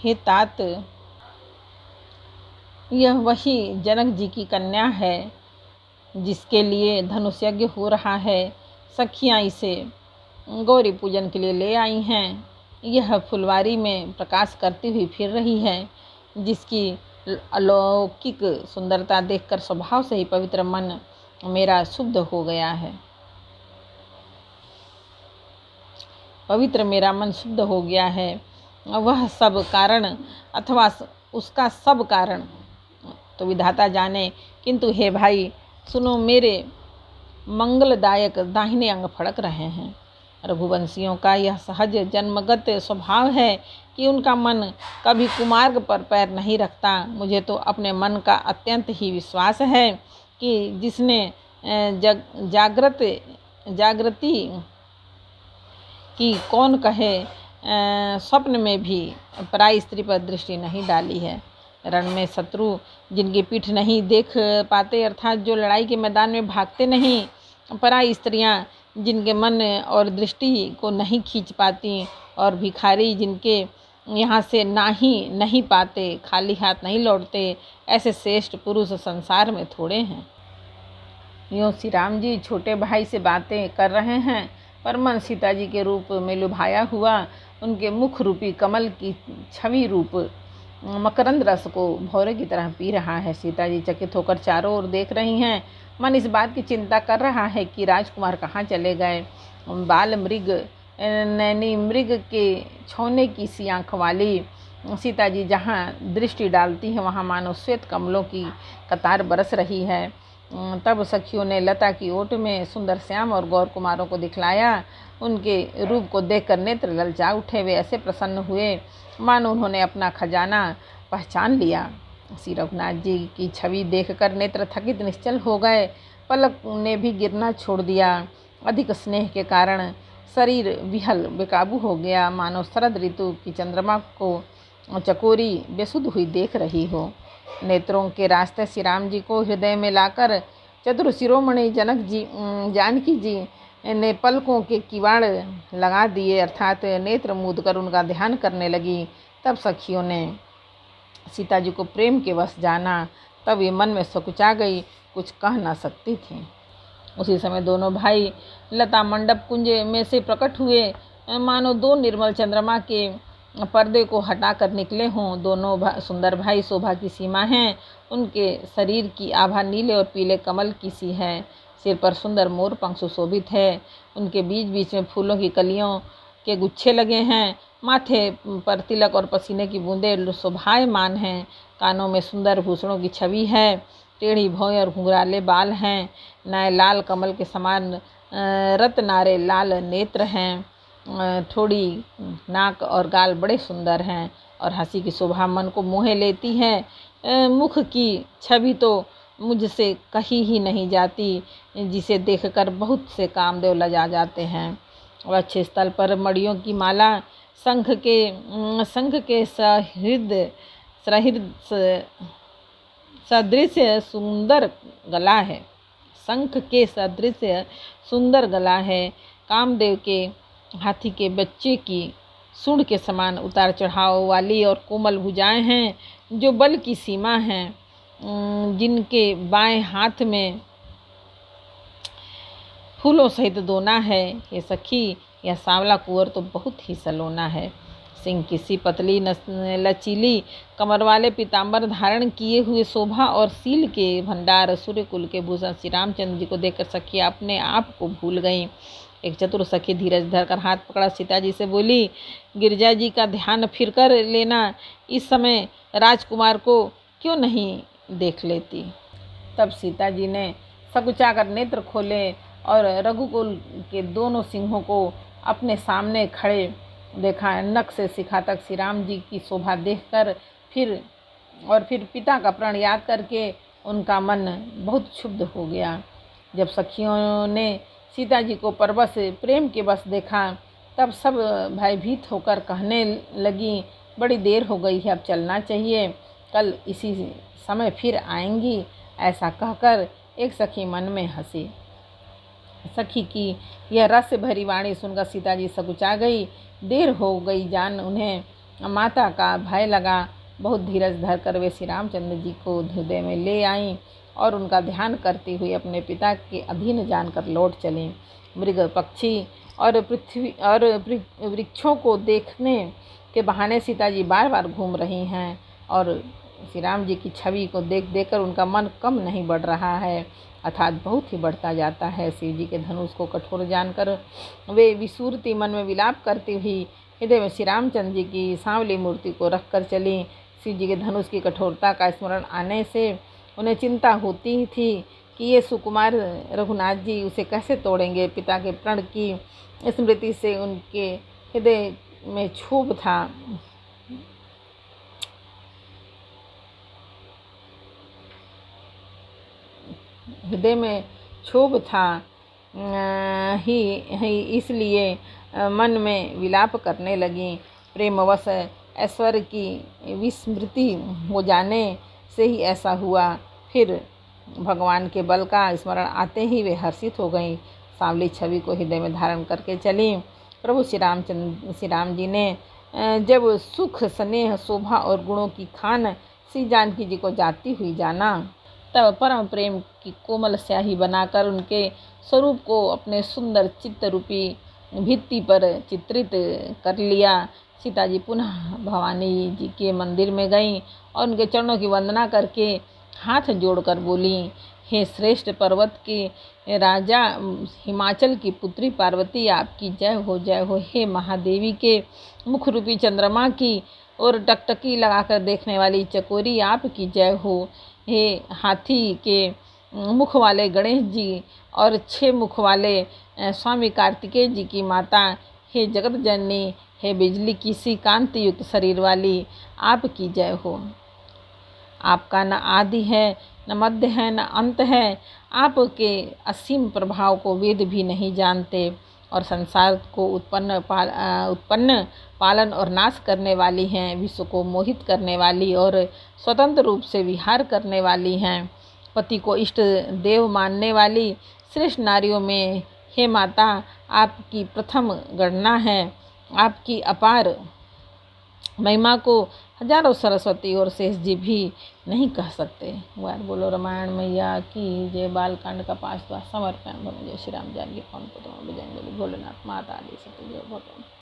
हे तात, यह वही जनक जी की कन्या है जिसके लिए धनुष यज्ञ हो रहा है। सखियाँ इसे गौरी पूजन के लिए ले आई हैं। यह फुलवारी में प्रकाश करती हुई फिर रही है, जिसकी अलौकिक सुंदरता देखकर स्वभाव से ही पवित्र मन मेरा शुद्ध हो गया है। पवित्र मेरा मन शुद्ध हो गया है। वह सब कारण अथवा उसका सब कारण तो विधाता जाने, किंतु हे भाई सुनो, मेरे मंगलदायक दाहिने अंग फड़क रहे हैं। रघुवंशियों का यह सहज जन्मगत स्वभाव है कि उनका मन कभी कुमार्ग पर पैर नहीं रखता। मुझे तो अपने मन का अत्यंत ही विश्वास है कि जिसने जागृति की कौन कहे स्वप्न में भी पराई स्त्री पर दृष्टि नहीं डाली है। रण में शत्रु जिनकी पीठ नहीं देख पाते, अर्थात जो लड़ाई के मैदान में भागते नहीं, पराई स्त्रियां जिनके मन और दृष्टि को नहीं खींच पाती, और भिखारी जिनके यहाँ से नहीं पाते, खाली हाथ नहीं लौटते, ऐसे श्रेष्ठ पुरुष संसार में थोड़े हैं। यूँ श्री राम जी छोटे भाई से बातें कर रहे हैं, पर मन सीता जी के रूप में लुभाया हुआ उनके मुख रूपी कमल की छवि रूप मकरंद रस को भौरे की तरह पी रहा है। सीता जी चकित होकर चारों ओर देख रही हैं। मन इस बात की चिंता कर रहा है कि राजकुमार कहाँ चले गए। बाल मृग नैनी मृग के छौने की सी आँख वाली सीता जी जहाँ दृष्टि डालती है, वहाँ मानो श्वेत कमलों की कतार बरस रही है। तब सखियों ने लता की ओट में सुंदर श्याम और गौर कुमारों को दिखलाया। उनके रूप को देखकर नेत्र ललचा उठे। वे ऐसे प्रसन्न हुए मानो उन्होंने अपना खजाना पहचान लिया। श्री रघुनाथ जी की छवि देखकर नेत्र थकित निश्चल हो गए। पलक ने भी गिरना छोड़ दिया। अधिक स्नेह के कारण शरीर विहल बेकाबू हो गया, मानो शरद ऋतु की चंद्रमा को चकोरी बेसुध हुई देख रही हो। नेत्रों के रास्ते श्री राम जी को हृदय में लाकर चतुर शिरोमणि जानकी जी ने पलकों के किवाड़ लगा दिए, अर्थात नेत्र मूंद कर उनका ध्यान करने लगी। तब सखियों ने सीता जी को प्रेम के वश जाना। तब ये मन में सकुचा गई, कुछ कह ना सकती थी। उसी समय दोनों भाई लता मंडप कुंज में से प्रकट हुए, मानो दो निर्मल चंद्रमा के पर्दे को हटा कर निकले हों। दोनों सुंदर भाई शोभा की सीमा हैं। उनके शरीर की आभा नीले और पीले कमल की सी है। सिर पर सुंदर मोर पंख सुशोभित है। उनके बीच बीच में फूलों की कलियों के गुच्छे लगे हैं। माथे पर तिलक और पसीने की बूंदें शोभायमान हैं। कानों में सुंदर भूषणों की छवि है। टेढ़ी भौं और घुंघराले बाल हैं। नए लाल कमल के समान रत्नारे लाल नेत्र हैं। थोड़ी नाक और गाल बड़े सुंदर हैं और हंसी की शोभा मन को मोहे लेती है। मुख की छवि तो मुझसे कही ही नहीं जाती, जिसे देखकर बहुत से कामदेव लजा जाते हैं। और अच्छे स्थल पर मड़ियों की माला, शंख के सदृश सुंदर गला है। शंख के सदृश सुंदर गला है। कामदेव के हाथी के बच्चे की सूंड के समान उतार चढ़ाव वाली और कोमल भुजाएं हैं, जो बल की सीमा हैं। जिनके बाएं हाथ में फूलों सहित दोना है। ये सखी, यह सांवला कुंवर तो बहुत ही सलोना है। सिंह की सी पतली लचीली कमर वाले पीताम्बर धारण किए हुए शोभा और सील के भंडार सूर्य कुल के भूषण श्री रामचंद्र जी को देखकर सखी अपने आप को भूल गईं। एक चतुर सखी धीरज धरकर हाथ पकड़ा सीता जी से बोली, गिरजा जी का ध्यान फिर कर लेना। इस समय राजकुमार को क्यों नहीं देख लेती। तब सीता जी ने सकुचा कर नेत्र खोले और रघुकुल के दोनों सिंहों को अपने सामने खड़े देखा। नख से शिखा तक श्री राम जी की शोभा देखकर फिर पिता का प्रण याद करके उनका मन बहुत क्षुब्ध हो गया। जब सखियों ने सीता जी को परवश प्रेम के बस देखा, तब सब भयभीत होकर कहने लगी, बड़ी देर हो गई है, अब चलना चाहिए, कल इसी समय फिर आएंगी। ऐसा कहकर एक सखी मन में हंसी। सखी की यह रस भरी वाणी सुनकर सीता जी सकुचा गई। देर हो गई जान उन्हें माता का भय लगा। बहुत धीरज धरकर वे श्री रामचंद्र जी को हृदय में ले आईं और उनका ध्यान करते हुए अपने पिता के अधीन जानकर लौट चलीं। मृग पक्षी और पृथ्वी और वृक्षों को देखने के बहाने सीता जी बार बार घूम रही हैं और श्री राम जी की छवि को देख देकर उनका मन कम नहीं बढ़ रहा है, अर्थात बहुत ही बढ़ता जाता है। शिव जी के धनुष को कठोर जानकर वे विसूरती मन में विलाप करती हुई हृदय में श्री रामचंद्र जी की सांवली मूर्ति को रख कर चली। शिव जी के धनुष की कठोरता का स्मरण आने से उन्हें चिंता होती ही थी कि ये सुकुमार रघुनाथ जी उसे कैसे तोड़ेंगे। पिता के प्रण की स्मृति से उनके हृदय में क्षोभ था। इसलिए मन में विलाप करने लगी। प्रेमवश ऐश्वर्य की विस्मृति हो जाने से ही ऐसा हुआ। फिर भगवान के बल का स्मरण आते ही वे हर्षित हो गईं। सांवली छवि को हृदय में धारण करके चली। प्रभु श्री राम जी ने जब सुख, स्नेह, शोभा और गुणों की खान श्री जानकी जी को जाती हुई जाना, तब परम प्रेम की कोमल स्याही बनाकर उनके स्वरूप को अपने सुंदर चित्त रूपी भित्ति पर चित्रित कर लिया। सीता जी पुनः भवानी जी के मंदिर में गईं और उनके चरणों की वंदना करके हाथ जोड़कर बोली, हे श्रेष्ठ पर्वत के राजा, हिमाचल की पुत्री पार्वती, आपकी जय हो, जय हो। हे महादेवी के मुख रूपी चंद्रमा की और टकटकी लगाकर देखने वाली चकोरी, आपकी जय हो। हे हाथी के मुख वाले गणेश जी और 6 मुख वाले स्वामी कार्तिकेय जी की माता, हे जगत जननी, हे बिजली की सी कांति युक्त शरीर वाली, आपकी जय हो। आपका न आदि है, न मध्य है, न अंत है। आपके असीम प्रभाव को वेद भी नहीं जानते और संसार को उत्पन्न पालन और नाश करने वाली हैं। विश्व को मोहित करने वाली और स्वतंत्र रूप से विहार करने वाली हैं। पति को इष्ट देव मानने वाली श्रेष्ठ नारियों में हे माता, आपकी प्रथम गणना है। आपकी अपार महिमा को हजारों सरस्वती और शेष जी भी नहीं कह सकते। वार बोलो रामायण मैया की जय। बालकांड का 5वां समर्पण। जय श्री राम जानकी पवन पुत्र भोलेनाथ माता आदि सत्य जय भोले।